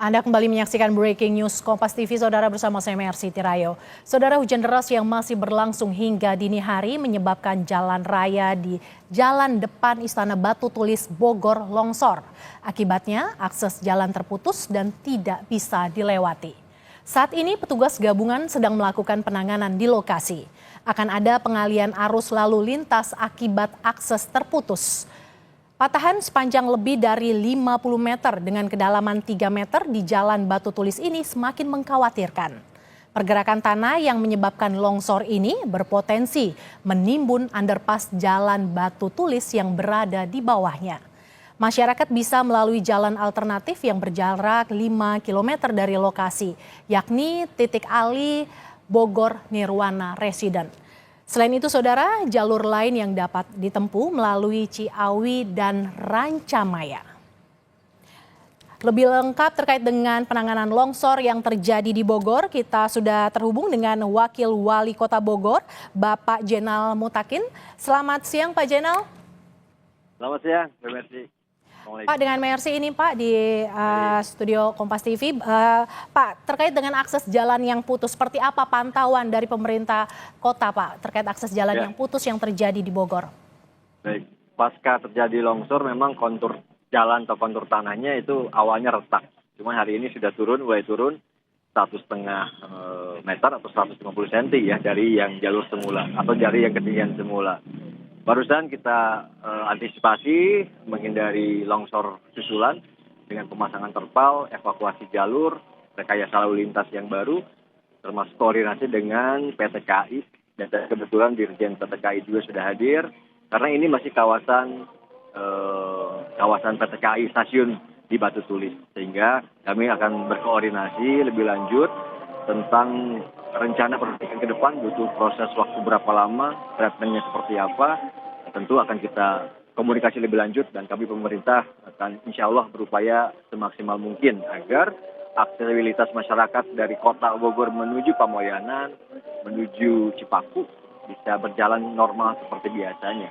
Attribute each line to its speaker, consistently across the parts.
Speaker 1: Anda kembali menyaksikan Breaking News Kompas TV, Saudara, bersama saya Mercy Tirayo. Saudara, hujan deras yang masih berlangsung hingga dini hari menyebabkan jalan raya di jalan depan Istana Batu Tulis Bogor longsor. Akibatnya akses jalan terputus dan tidak bisa dilewati. Saat ini petugas gabungan sedang melakukan penanganan di lokasi. Akan ada pengalian arus lalu lintas akibat akses terputus. Patahan sepanjang lebih dari 50 meter dengan kedalaman 3 meter di Jalan Batu Tulis ini semakin mengkhawatirkan. Pergerakan tanah yang menyebabkan longsor ini berpotensi menimbun underpass Jalan Batu Tulis yang berada di bawahnya. Masyarakat bisa melalui jalan alternatif yang berjarak 5 km dari lokasi, yakni titik Ali Bogor Nirwana Residen. Selain itu, Saudara, jalur lain yang dapat ditempuh melalui Ciawi dan Rancamaya. Lebih lengkap terkait dengan penanganan longsor yang terjadi di Bogor, kita sudah terhubung dengan Wakil Wali Kota Bogor, Bapak Jenal Mutakin. Selamat siang, Pak Jenal.
Speaker 2: Selamat siang, Mbak Mercy.
Speaker 1: Pak, dengan Mercy ini Pak di studio Kompas TV. Pak, terkait dengan akses jalan yang putus, seperti apa pantauan dari pemerintah kota Pak terkait akses jalan yang putus yang terjadi di Bogor?
Speaker 2: Baik, pasca terjadi longsor memang kontur jalan atau kontur tanahnya itu awalnya retak. Cuma hari ini sudah mulai turun 1,5 meter atau 150 cm ya dari yang jalur semula atau dari yang ketinggian semula. Barusan kita antisipasi menghindari longsor susulan dengan pemasangan terpal, evakuasi jalur, rekayasa lalu lintas yang baru, termasuk koordinasi dengan PT KAI. Dan kebetulan Dirjen PT KAI juga sudah hadir, karena ini masih kawasan PT KAI stasiun di Batu Tulis. Sehingga kami akan berkoordinasi lebih lanjut tentang rencana perbaikan ke depan, butuh proses waktu berapa lama, treatmentnya seperti apa, tentu akan kita komunikasi lebih lanjut dan kami pemerintah akan insya Allah berupaya semaksimal mungkin agar aksesibilitas masyarakat dari kota Bogor menuju Pamoyanan, menuju Cipaku bisa berjalan normal seperti biasanya.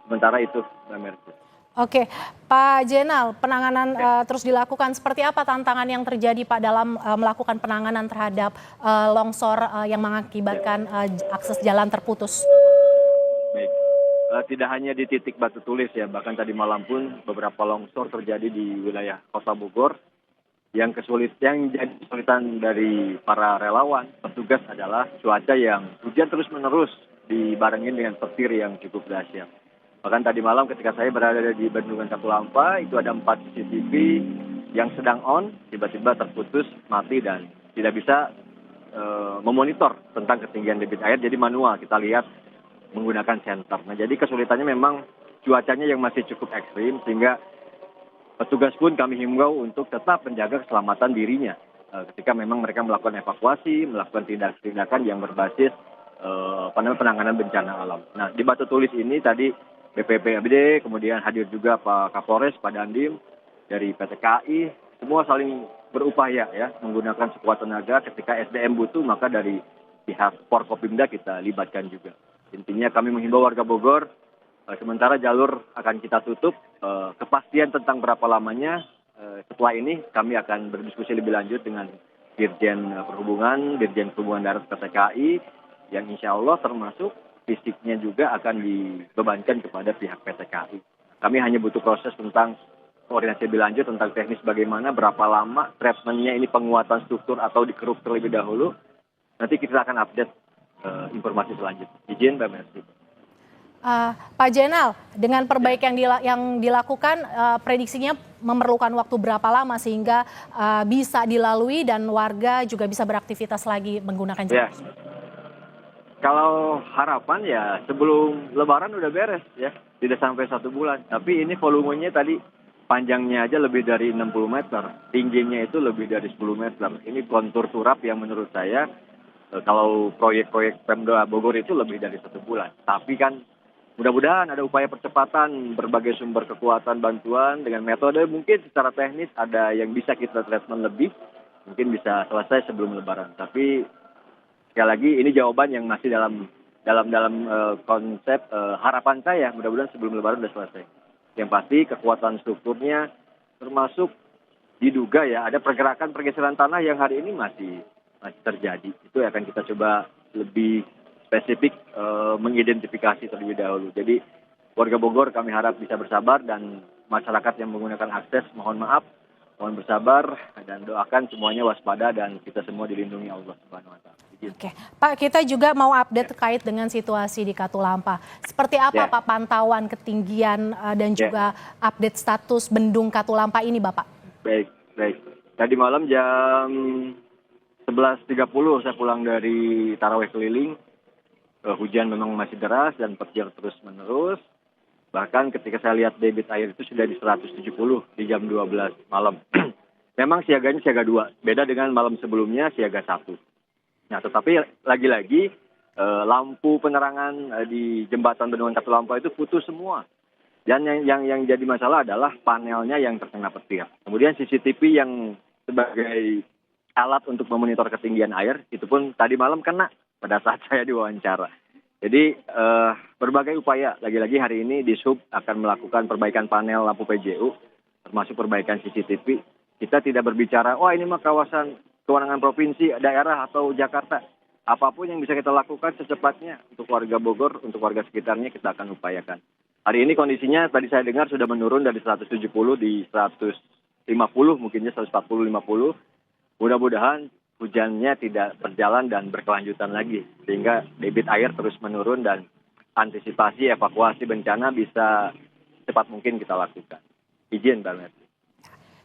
Speaker 2: Sementara itu, Mbak Mercy.
Speaker 1: Oke, Pak Jenal, penanganan terus dilakukan. Seperti apa tantangan yang terjadi Pak dalam melakukan penanganan terhadap longsor yang mengakibatkan akses jalan terputus?
Speaker 2: Baik, tidak hanya di titik Batu Tulis ya, bahkan tadi malam pun beberapa longsor terjadi di wilayah Kota Bogor. Yang jadi kesulitan dari para relawan, petugas adalah cuaca yang hujan terus-menerus dibarengin dengan petir yang cukup dahsyat. Bahkan tadi malam ketika saya berada di Bendungan Katulampa, itu ada 4 CCTV yang sedang on, tiba-tiba terputus, mati dan tidak bisa memonitor tentang ketinggian debit air, jadi manual kita lihat menggunakan senter. Nah, jadi kesulitannya memang cuacanya yang masih cukup ekstrim, sehingga petugas pun kami himbau untuk tetap menjaga keselamatan dirinya ketika memang mereka melakukan evakuasi, melakukan tindakan yang berbasis penanganan bencana alam. Nah, di Batu Tulis ini tadi BPBD, kemudian hadir juga Pak Kapolres, Pak Dandim, dari PT KAI, semua saling berupaya ya menggunakan sekuat tenaga. Ketika SDM butuh, maka dari pihak Forkopimda kita libatkan juga. Intinya kami menghimbau warga Bogor, sementara jalur akan kita tutup, kepastian tentang berapa lamanya, setelah ini kami akan berdiskusi lebih lanjut dengan Dirjen Perhubungan Darat PT KAI, yang insya Allah termasuk fisiknya juga akan dibebankan kepada pihak PT KAI. Kami hanya butuh proses tentang koordinasi lebih lanjut tentang teknis bagaimana, berapa lama treatmentnya ini penguatan struktur atau dikeruk terlebih dahulu. Nanti kita akan update informasi selanjutnya. Izin, Mbak Mercy.
Speaker 1: Pak Jenal, dengan perbaikan yang dilakukan, prediksinya memerlukan waktu berapa lama sehingga bisa dilalui dan warga juga bisa beraktivitas lagi menggunakan jalan?
Speaker 2: Kalau harapan ya sebelum Lebaran udah beres ya, tidak sampai 1 bulan. Tapi ini volumenya tadi panjangnya aja lebih dari 60 meter, tingginya itu lebih dari 10 meter. Ini kontur turap yang menurut saya kalau proyek-proyek Pemda Bogor itu lebih dari 1 bulan. Tapi kan mudah-mudahan ada upaya percepatan berbagai sumber kekuatan bantuan dengan metode mungkin secara teknis ada yang bisa kita treatment lebih, mungkin bisa selesai sebelum Lebaran. Tapi sekali lagi ini jawaban yang masih dalam konsep harapan saya, mudah-mudahan sebelum Lebaran sudah selesai. Yang pasti kekuatan strukturnya termasuk diduga ya ada pergerakan pergeseran tanah yang hari ini masih terjadi. Itu akan kita coba lebih spesifik mengidentifikasi terlebih dahulu. Jadi warga Bogor kami harap bisa bersabar dan masyarakat yang menggunakan akses mohon maaf, mohon bersabar dan doakan semuanya waspada dan kita semua dilindungi Allah Subhanahu wa taala.
Speaker 1: Oke, Pak, kita juga mau update terkait dengan situasi di Katulampa. Seperti apa Pak pantauan ketinggian dan juga update status bendung Katulampa ini, Bapak?
Speaker 2: Baik. Tadi malam jam 11.30 saya pulang dari tarawih keliling. Hujan memang masih deras dan petir terus menerus. Bahkan ketika saya lihat debit air itu sudah di 170 di jam 12 malam. Memang siaganya siaga 2, beda dengan malam sebelumnya siaga 1. Nah, tetapi lagi-lagi lampu penerangan di jembatan Bendungan Katulampa itu putus semua. Dan yang jadi masalah adalah panelnya yang terkena petir. Kemudian CCTV yang sebagai alat untuk memonitor ketinggian air itu pun tadi malam kena pada saat saya diwawancara. Jadi berbagai upaya, lagi-lagi hari ini Dishub akan melakukan perbaikan panel lampu PJU, termasuk perbaikan CCTV. Kita tidak berbicara, wah ini mah kawasan kewenangan provinsi, daerah atau Jakarta. Apapun yang bisa kita lakukan secepatnya untuk warga Bogor, untuk warga sekitarnya kita akan upayakan. Hari ini kondisinya tadi saya dengar sudah menurun dari 170 di 150, mungkinnya 140-50. Mudah-mudahan hujannya tidak berjalan dan berkelanjutan lagi sehingga debit air terus menurun dan antisipasi evakuasi bencana bisa cepat mungkin kita lakukan. Izin Mbak Mercy.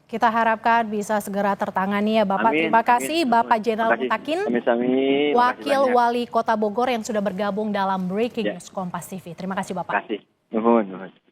Speaker 1: Kita harapkan bisa segera tertangani ya Bapak.
Speaker 2: Amin,
Speaker 1: Terima kasih
Speaker 2: amin.
Speaker 1: Bapak Jenderal Mutakin, Wakil Wali Kota Bogor yang sudah bergabung dalam Breaking News Kompas TV. Terima kasih Bapak.
Speaker 2: Terima kasih. Nuhun.